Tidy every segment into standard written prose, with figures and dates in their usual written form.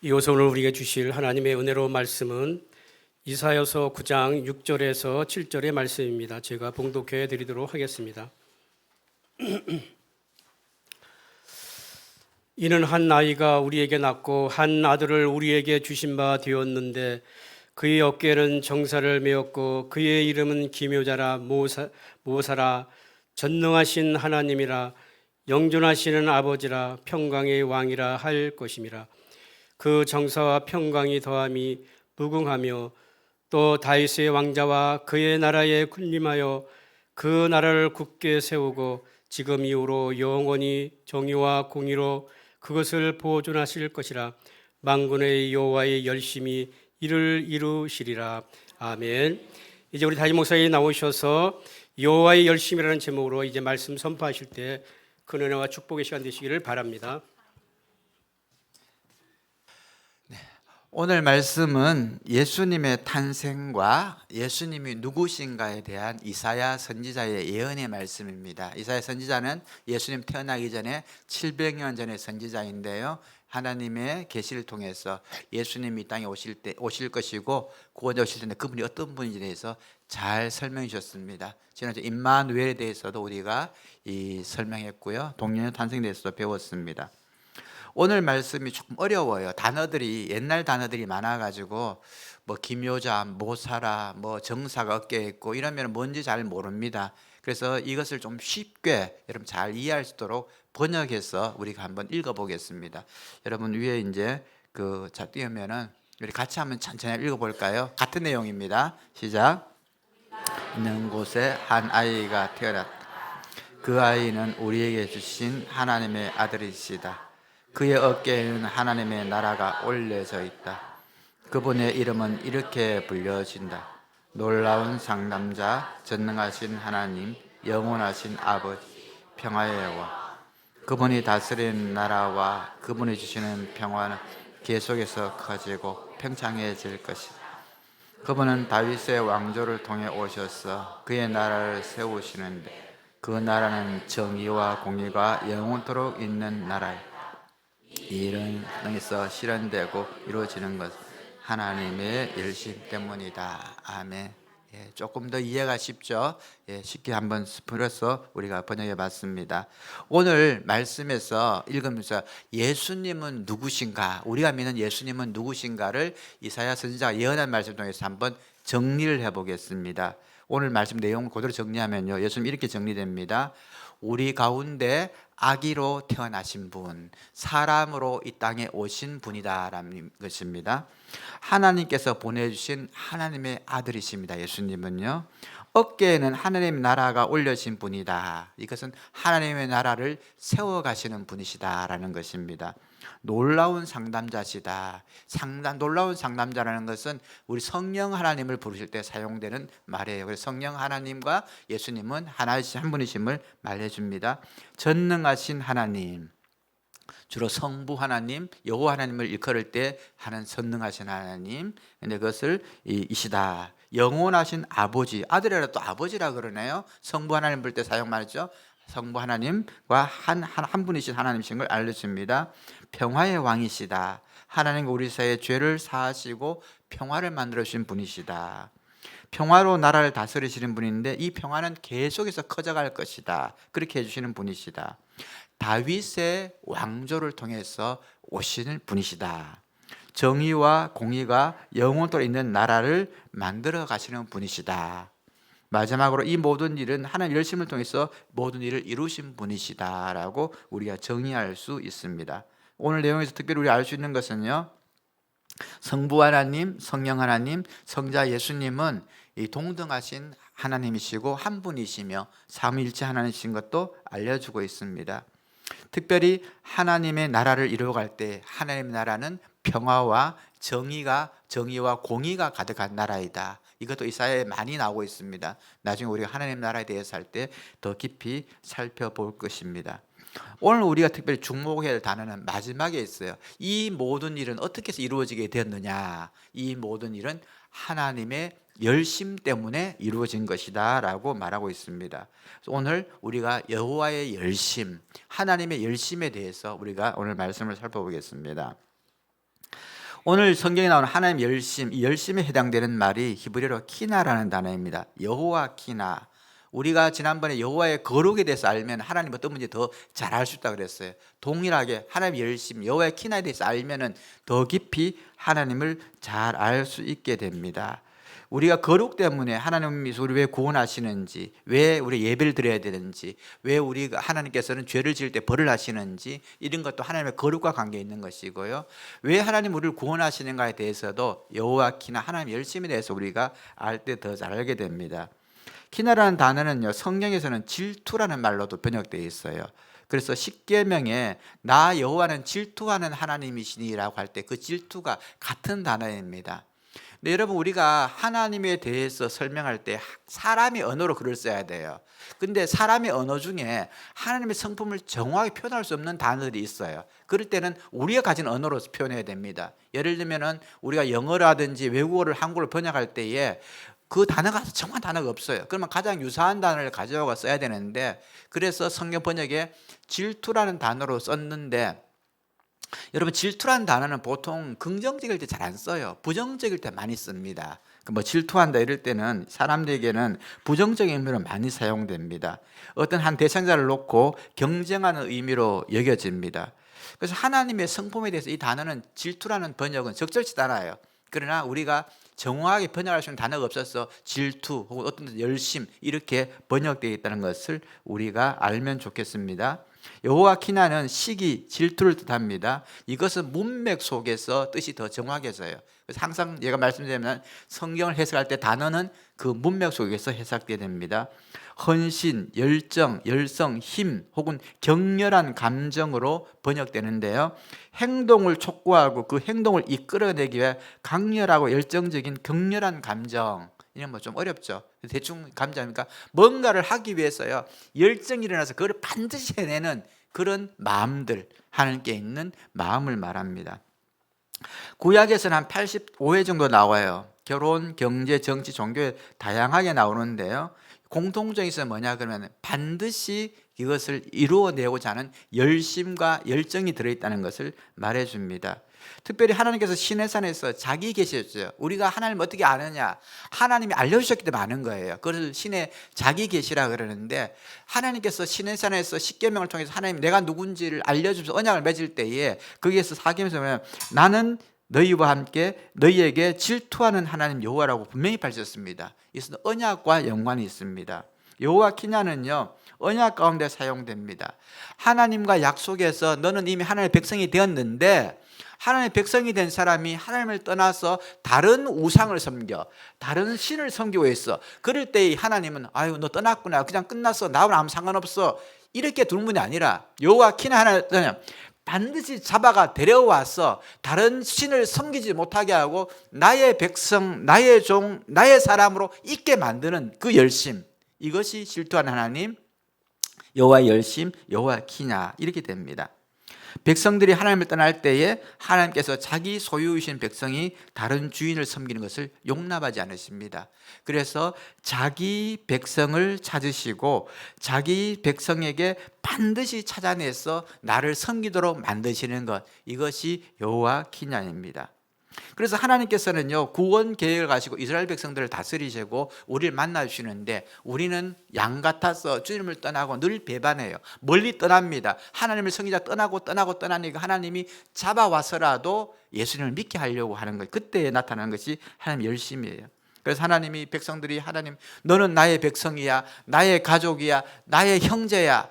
이어서 오늘 우리에게 주실 하나님의 은혜로운 말씀은 이사야서 9장 6절에서 7절의 말씀입니다. 제가 봉독해 드리도록 하겠습니다. 이는 한 아이가 우리에게 낳고 한 아들을 우리에게 주신 바 되었는데 그의 어깨에는 정사를 메었고 그의 이름은 기묘자라 모사라 전능하신 하나님이라 영존하시는 아버지라 평강의 왕이라 할 것임이라. 그 정사와 평강이 더함이 무궁하며 또 다윗의 왕자와 그의 나라에 군림하여 그 나라를 굳게 세우고 지금 이후로 영원히 정의와 공의로 그것을 보존하실 것이라. 만군의 여호와의 열심히 이를 이루시리라. 아멘. 이제 우리 담임 목사님 나오셔서 여호와의 열심이라는 제목으로 이제 말씀 선포하실 때 큰 은혜와 축복의 시간 되시기를 바랍니다. 오늘 말씀은 예수님의 탄생과 예수님이 누구신가에 대한 이사야 선지자의 예언의 말씀입니다. 이사야 선지자는 예수님 태어나기 전에 700년 전의 선지자인데요, 하나님의 계시를 통해서 예수님이 이 땅에 오실 것이고 구원자 오실 텐데 그분이 어떤 분인지에 대해서 잘 설명해 주셨습니다. 지난주 임마누엘에 대해서도 우리가 설명했고요, 동년의 탄생에 대해서도 배웠습니다. 오늘 말씀이 조금 어려워요. 옛날 단어들이 많아가지고 뭐 기묘자, 모사라, 뭐 정사가 어깨에 있고 이러면 뭔지 잘 모릅니다. 그래서 이것을 좀 쉽게 여러분 잘 이해할 수 있도록 번역해서 우리가 한번 읽어보겠습니다. 여러분 위에 이제 띄우면은 우리 같이 한번 천천히 읽어볼까요? 같은 내용입니다. 시작. 있는 곳에 한 아이가 태어났다. 그 아이는 우리에게 주신 하나님의 아들이시다. 그의 어깨에는 하나님의 나라가 올려져 있다. 그분의 이름은 이렇게 불려진다. 놀라운 상담자, 전능하신 하나님, 영원하신 아버지, 평화의 왕. 그분이 다스리는 나라와 그분이 주시는 평화는 계속해서 커지고 평창해질 것이다. 그분은 다윗의 왕조를 통해 오셔서 그의 나라를 세우시는데 그 나라는 정의와 공의가 영원토록 있는 나라이다. 이 일은 땅에서 실현되고 이루어지는 것 하나님의 열심 때문이다. 아멘. 조금 더 이해가 쉽죠? 쉽게 한번 풀어서 우리가 번역해 봤습니다. 오늘 말씀에서 읽으면서 예수님은 누구신가, 우리가 믿는 예수님은 누구신가를 이사야 선지자가 예언한 말씀 통해서 한번 정리를 해보겠습니다. 오늘 말씀 내용 그대로 정리하면요, 예수님 이렇게 정리됩니다. 우리 가운데 아기로 태어나신 분, 사람으로 이 땅에 오신 분이다라는 것입니다. 하나님께서 보내주신 하나님의 아들이십니다. 예수님은요, 어깨에는 하나님의 나라가 올려진 분이다. 이것은 하나님의 나라를 세워가시는 분이시다라는 것입니다. 놀라운 상담자시다. 놀라운 상담자라는 것은 우리 성령 하나님을 부르실 때 사용되는 말이에요. 그래서 성령 하나님과 예수님은 하나이신 한 분이심을 말해줍니다. 전능하신 하나님, 주로 성부 하나님, 여호와 하나님을 일컬을 때 하는 전능하신 하나님, 근데 그것을 이시다. 영원하신 아버지, 아들이라 또 아버지라 그러네요. 성부 하나님 볼 때 사용 말이죠. 성부 하나님과 한 분이신 하나님이신 걸 알려줍니다. 평화의 왕이시다. 하나님과 우리 사이에 죄를 사하시고 평화를 만들어 주신 분이시다. 평화로 나라를 다스리시는 분인데 이 평화는 계속해서 커져갈 것이다. 그렇게 해주시는 분이시다. 다윗의 왕조를 통해서 오시는 분이시다. 정의와 공의가 영원토록 있는 나라를 만들어 가시는 분이시다. 마지막으로 이 모든 일은 하나님의 열심을 통해서 모든 일을 이루신 분이시다라고 우리가 정의할 수 있습니다. 오늘 내용에서 특별히 우리가 알 수 있는 것은요, 성부 하나님, 성령 하나님, 성자 예수님은 이 동등하신 하나님이시고 한 분이시며 삼위일체 하나님이신 것도 알려주고 있습니다. 특별히 하나님의 나라를 이루어갈 때 하나님의 나라는 평화와 정의와 공의가 가득한 나라이다. 이것도 이사야에 많이 나오고 있습니다. 나중에 우리가 하나님 나라에 대해서 할 때 더 깊이 살펴볼 것입니다. 오늘 우리가 특별히 주목해야 할 단어는 마지막에 있어요. 이 모든 일은 어떻게 해서 이루어지게 되었느냐. 이 모든 일은 하나님의 열심 때문에 이루어진 것이다 라고 말하고 있습니다. 오늘 우리가 여호와의 열심, 하나님의 열심에 대해서 우리가 오늘 말씀을 살펴보겠습니다. 오늘 성경에 나오는 하나님 열심, 이 열심에 해당되는 말이 히브리어로 키나라는 단어입니다. 여호와 키나. 우리가 지난번에 여호와의 거룩에 대해서 알면 하나님 어떤 문제 더 잘 알 수 있다고 그랬어요. 동일하게 하나님 열심, 여호와의 키나에 대해서 알면은 더 깊이 하나님을 잘 알 수 있게 됩니다. 우리가 거룩 때문에 하나님이 우리 왜 구원하시는지, 왜 우리 예배를 드려야 되는지, 왜 우리가 하나님께서는 죄를 지을 때 벌을 하시는지, 이런 것도 하나님의 거룩과 관계 있는 것이고요. 왜 하나님 우리를 구원하시는가에 대해서도 여호와 키나 하나님 열심에 대해서 우리가 알 때 더 잘 알게 됩니다. 키나라는 단어는요, 성경에서는 질투라는 말로도 번역되어 있어요. 그래서 십계명에 나 여호와는 질투하는 하나님이시니라고 할 때 그 질투가 같은 단어입니다. 근데 여러분, 우리가 하나님에 대해서 설명할 때 사람의 언어로 글을 써야 돼요. 근데 사람의 언어 중에 하나님의 성품을 정확히 표현할 수 없는 단어들이 있어요. 그럴 때는 우리가 가진 언어로 표현해야 됩니다. 예를 들면은 우리가 영어라든지 외국어를 한국어로 번역할 때에 그 단어가 정확한 단어가 없어요. 그러면 가장 유사한 단어를 가져와 써야 되는데, 그래서 성경 번역에 질투라는 단어로 썼는데, 여러분, 질투라는 단어는 보통 긍정적일 때 잘 안 써요. 부정적일 때 많이 씁니다. 뭐 질투한다 이럴 때는 사람들에게는 부정적인 의미로 많이 사용됩니다. 어떤 한 대상자를 놓고 경쟁하는 의미로 여겨집니다. 그래서 하나님의 성품에 대해서 이 단어는 질투라는 번역은 적절치 않아요. 그러나 우리가 정확하게 번역할 수 있는 단어가 없어서 질투 혹은 어떤 데 열심 이렇게 번역되어 있다는 것을 우리가 알면 좋겠습니다. 여호와 키나는 시기, 질투를 뜻합니다. 이것은 문맥 속에서 뜻이 더 정확해져요. 그래서 항상 제가 말씀드리면 성경을 해석할 때 단어는 그 문맥 속에서 해석되게 됩니다. 헌신, 열정, 열성, 힘 혹은 격렬한 감정으로 번역되는데요, 행동을 촉구하고 그 행동을 이끌어내기 위해 강렬하고 열정적인 격렬한 감정, 이런 뭐 좀 어렵죠. 대충 감정이니까 뭔가를 하기 위해서요, 열정이 일어나서 그걸 반드시 해내는 그런 마음들, 하나님께 있는 마음을 말합니다. 구약에서는 한 85회 정도 나와요. 결혼, 경제, 정치, 종교에 다양하게 나오는데요, 공통점이 있어요. 뭐냐 그러면 반드시 이것을 이루어내고자 하는 열심과 열정이 들어있다는 것을 말해줍니다. 특별히 하나님께서 시내산에서 자기 계시였죠. 우리가 하나님을 어떻게 아느냐, 하나님이 알려주셨기 때문에 아는 거예요. 그걸 신의 자기 계시라 그러는데, 하나님께서 시내산에서 십계명을 통해서 하나님 내가 누군지를 알려주면서 언약을 맺을 때에 거기에서 사계명에서 보면 나는 너희와 함께 너희에게 질투하는 하나님 여호와라고 분명히 밝혔습니다. 이것은 언약과 연관이 있습니다. 여호와 키냐는요, 언약 가운데 사용됩니다. 하나님과 약속해서 너는 이미 하나님의 백성이 되었는데, 하나님의 백성이 된 사람이 하나님을 떠나서 다른 우상을 섬겨, 다른 신을 섬기고 있어. 그럴 때 하나님은 아유 너 떠났구나, 그냥 끝났어, 나하고는 아무 상관없어, 이렇게 두는 분이 아니라 여호와 키냐 하나님 반드시 잡아가 데려와서 다른 신을 섬기지 못하게 하고 나의 백성, 나의 종, 나의 사람으로 있게 만드는 그 열심, 이것이 질투하는 하나님, 여호와의 열심, 여호와 키냐, 이렇게 됩니다. 백성들이 하나님을 떠날 때에 하나님께서 자기 소유이신 백성이 다른 주인을 섬기는 것을 용납하지 않으십니다. 그래서 자기 백성을 찾으시고 자기 백성에게 반드시 찾아내서 나를 섬기도록 만드시는 것, 이것이 여호와 키냐입니다. 그래서 하나님께서는요, 구원 계획을 가지고 이스라엘 백성들을 다스리시고 우리를 만나 주시는데, 우리는 양 같아서 주님을 떠나고 늘 배반해요. 멀리 떠납니다. 하나님을 섬기자 떠나니까 하나님이 잡아와서라도 예수님을 믿게 하려고 하는 거예요. 그때 나타나는 것이 하나님 열심이에요. 그래서 하나님이 백성들이 하나님 너는 나의 백성이야, 나의 가족이야, 나의 형제야,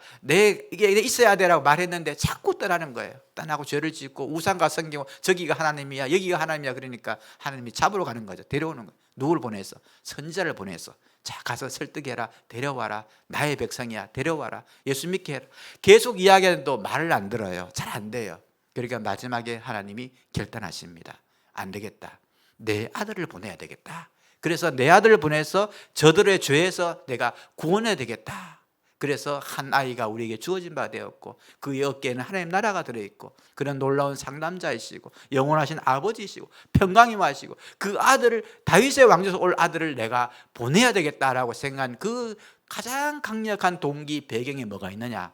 이게 있어야 되라고 말했는데 자꾸 떠나는 거예요. 떠나고 죄를 짓고 우상과 섬기고 저기가 하나님이야, 여기가 하나님이야. 그러니까 하나님이 잡으러 가는 거죠. 데려오는 거예요. 누구를 보내서? 선지자를 보내서 자 가서 설득해라, 데려와라, 나의 백성이야, 데려와라, 예수 믿게 해라. 계속 이야기해도 말을 안 들어요. 잘 안 돼요. 그러니까 마지막에 하나님이 결단하십니다. 안 되겠다, 내 아들을 보내야 되겠다. 그래서 내 아들을 보내서 저들의 죄에서 내가 구원해야 되겠다. 그래서 한 아이가 우리에게 주어진 바 되었고 그의 어깨에는 하나님 나라가 들어있고 그런 놀라운 상남자이시고 영원하신 아버지이시고 평강이마시고 그 아들을, 다윗의 왕조에서 올 아들을 내가 보내야 되겠다라고 생각한 그 가장 강력한 동기 배경에 뭐가 있느냐?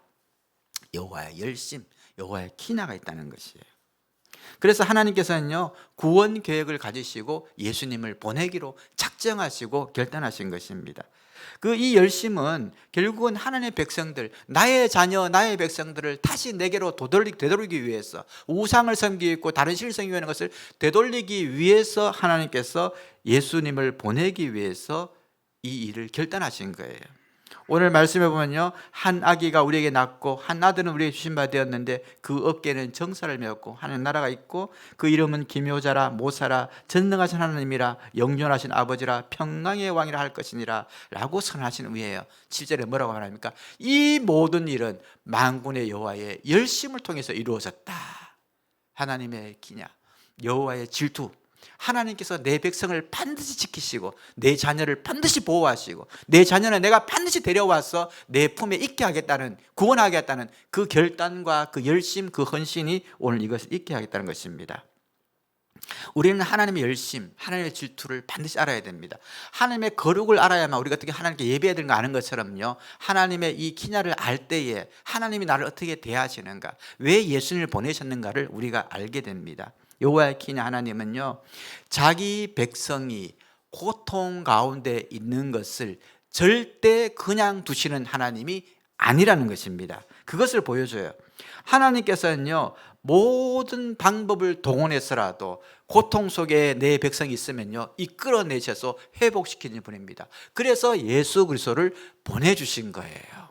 여호와의 열심, 여호와의 키나가 있다는 것이에요. 그래서 하나님께서는요, 구원 계획을 가지시고 예수님을 보내기로 작정하시고 결단하신 것입니다. 이 열심은 결국은 하나님의 백성들, 나의 자녀, 나의 백성들을 다시 내게로 되돌리기 위해서, 우상을 섬기고 있고 다른 신을 섬기고 있는 것을 되돌리기 위해서 하나님께서 예수님을 보내기 위해서 이 일을 결단하신 거예요. 오늘 말씀해 보면요, 한 아기가 우리에게 낳고 한 아들은 우리에게 주신 바 되었는데 그 어깨는 정사를 메었고 하나님 나라가 있고 그 이름은 기묘자라 모사라 전능하신 하나님이라 영존하신 아버지라 평강의 왕이라 할 것이니라 라고 선하신 후에요, 7절에 뭐라고 말합니까? 이 모든 일은 만군의 여호와의 열심을 통해서 이루어졌다. 하나님의 기냐, 여호와의 질투, 하나님께서 내 백성을 반드시 지키시고 내 자녀를 반드시 보호하시고 내 자녀는 내가 반드시 데려와서 내 품에 있게 하겠다는, 구원하겠다는 그 결단과 그 열심, 그 헌신이 오늘 이것을 있게 하겠다는 것입니다. 우리는 하나님의 열심, 하나님의 질투를 반드시 알아야 됩니다. 하나님의 거룩을 알아야만 우리가 어떻게 하나님께 예배해야 되는 거 아는 것처럼요, 하나님의 이 기냐를 알 때에 하나님이 나를 어떻게 대하시는가, 왜 예수님을 보내셨는가를 우리가 알게 됩니다. 여호와의 기냐 하나님은요, 자기 백성이 고통 가운데 있는 것을 절대 그냥 두시는 하나님이 아니라는 것입니다. 그것을 보여줘요. 하나님께서는요, 모든 방법을 동원해서라도 고통 속에 내 백성이 있으면요, 이끌어내셔서 회복시키는 분입니다. 그래서 예수 그리스도를 보내주신 거예요.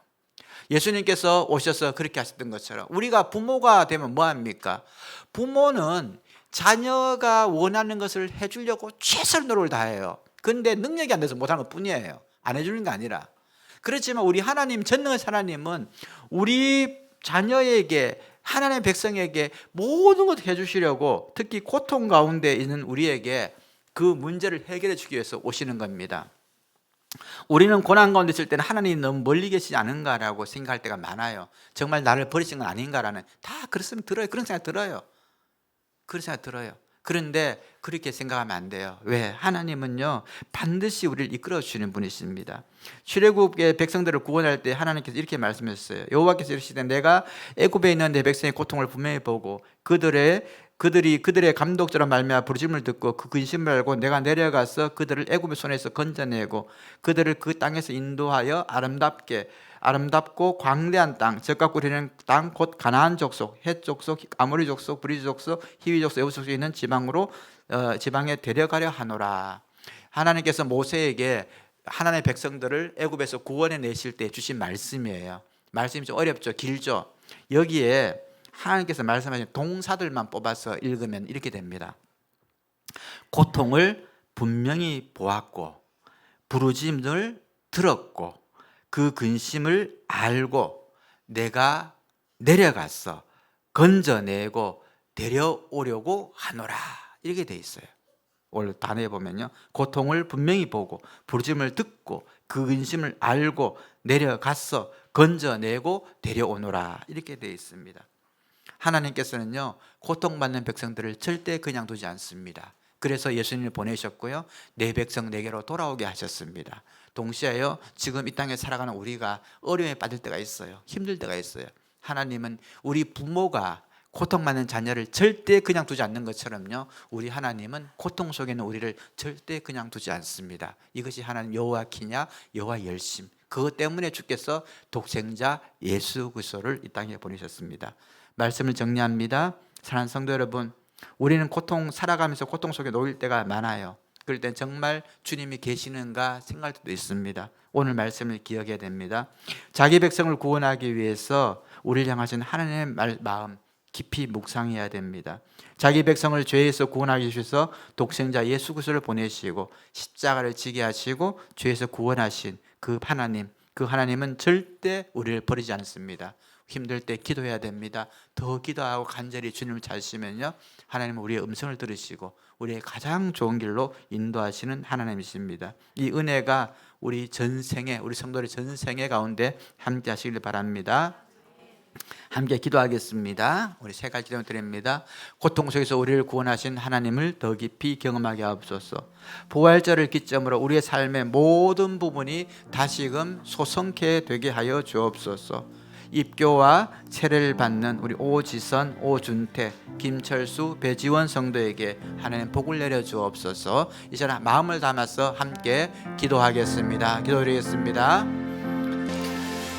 예수님께서 오셔서 그렇게 하셨던 것처럼 우리가 부모가 되면 뭐합니까? 부모는 자녀가 원하는 것을 해주려고 최선의 노력을 다해요. 그런데 능력이 안 돼서 못하는 것 뿐이에요. 안 해주는 게 아니라. 그렇지만 우리 하나님, 전능하신 하나님은 우리 자녀에게, 하나님의 백성에게 모든 것을 해주시려고, 특히 고통 가운데 있는 우리에게 그 문제를 해결해 주기 위해서 오시는 겁니다. 우리는 고난 가운데 있을 때는 하나님이 너무 멀리 계시지 않은가라고 생각할 때가 많아요. 정말 나를 버리신 건 아닌가라는, 다 그렇으면 들어요. 그런 생각 들어요. 그런 생각 들어요. 그런데 그렇게 생각하면 안 돼요. 왜? 하나님은요, 반드시 우리를 이끌어 주시는 분이십니다. 출애굽의 백성들을 구원할 때 하나님께서 이렇게 말씀하셨어요. 여호와께서 이르시되 내가 애굽에 있는 내 백성의 고통을 분명히 보고 그들의 감독자로 말미암아 부르짖음을 듣고 그 근심을 알고 내가 내려가서 그들을 애굽의 손에서 건져내고 그들을 그 땅에서 인도하여 아름답고 광대한 땅, 젖과 꿀이 흐르는 땅, 곧 가나안 족속, 헷 족속, 아모리 족속, 브리즈 족속, 히위 족속, 여부 족속에 있는 지방에 데려가려 하노라. 하나님께서 모세에게 하나님의 백성들을 애굽에서 구원해 내실 때 주신 말씀이에요. 말씀이 좀 어렵죠, 길죠. 여기에 하나님께서 말씀하신 동사들만 뽑아서 읽으면 이렇게 됩니다. 고통을 분명히 보았고 부르짖음을 들었고 그 근심을 알고 내가 내려가서 건져내고 데려오려고 하노라. 이렇게 돼 있어요. 오늘 단어에 보면요, 고통을 분명히 보고 부르짖음을 듣고 그 근심을 알고 내려가서 건져내고 데려오노라. 이렇게 돼 있습니다. 하나님께서는요, 고통받는 백성들을 절대 그냥 두지 않습니다. 그래서 예수님을 보내셨고요, 내 백성 내게로 돌아오게 하셨습니다. 동시에요, 지금 이 땅에 살아가는 우리가 어려움에 빠질 때가 있어요. 힘들 때가 있어요. 하나님은 우리 부모가 고통받는 자녀를 절대 그냥 두지 않는 것처럼요, 우리 하나님은 고통 속에 있는 우리를 절대 그냥 두지 않습니다. 이것이 하나님 여호와 기냐, 여호와 열심. 그것 때문에 주께서 독생자 예수 그리스도를 이 땅에 보내셨습니다. 말씀을 정리합니다. 사랑하는 성도 여러분, 우리는 살아가면서 고통 속에 놓일 때가 많아요. 그럴 땐 정말 주님이 계시는가 생각할 때도 있습니다. 오늘 말씀을 기억해야 됩니다. 자기 백성을 구원하기 위해서 우리를 향하신 하나님의 마음 깊이 묵상해야 됩니다. 자기 백성을 죄에서 구원하기 위해서 독생자 예수 그리스도를 보내시고 십자가를 지게 하시고 죄에서 구원하신 그 하나님은 절대 우리를 버리지 않습니다. 힘들 때 기도해야 됩니다. 더 기도하고 간절히 주님을 찾으시면요, 하나님은 우리의 음성을 들으시고 우리의 가장 좋은 길로 인도하시는 하나님이십니다. 이 은혜가 우리 성도의 전생애 가운데 함께 하시길 바랍니다. 함께 기도하겠습니다. 우리 세 가지 기도 드립니다. 고통 속에서 우리를 구원하신 하나님을 더 깊이 경험하게 하옵소서. 부활절을 기점으로 우리의 삶의 모든 부분이 다시금 소성케 되게 하여 주옵소서. 입교와 세례를 받는 우리 오지선, 오준태, 김철수, 배지원 성도에게 하나님 복을 내려 주옵소서. 이 시간 마음을 담아서 함께 기도하겠습니다. 기도드리겠습니다.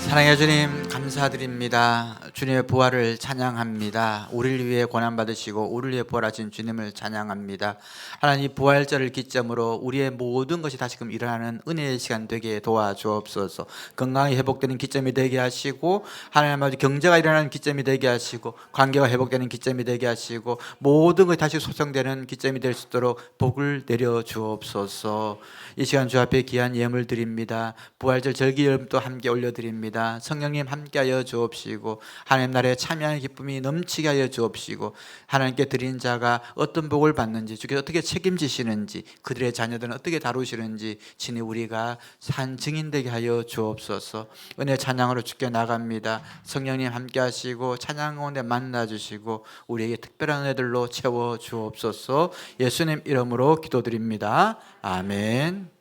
사랑해 주님, 감사드립니다. 주님의 부활을 찬양합니다. 우리를 위해 고난받으시고 우리를 위해 부활하신 주님을 찬양합니다. 하나님, 부활절을 기점으로 우리의 모든 것이 다시금 일어나는 은혜의 시간 되게 도와주옵소서. 건강이 회복되는 기점이 되게 하시고, 하나님 아버지 경제가 일어나는 기점이 되게 하시고, 관계가 회복되는 기점이 되게 하시고, 모든 것이 다시 소성되는 기점이 될 수 있도록 복을 내려 주옵소서. 이 시간 주 앞에 귀한 예물 드립니다. 부활절 절기염도 함께 올려드립니다. 성령님 함께하여 주옵시고, 하나님 나라의 참여의 기쁨이 넘치게 하여 주옵시고, 하나님께 드린 자가 어떤 복을 받는지, 주께서 어떻게 책임지시는지, 그들의 자녀들은 어떻게 다루시는지 친히 우리가 산 증인되게 하여 주옵소서. 은혜 찬양으로 주께 나갑니다. 성령님 함께하시고 찬양 가운데 만나주시고 우리에게 특별한 은혜들로 채워 주옵소서. 예수님 이름으로 기도드립니다. 아멘.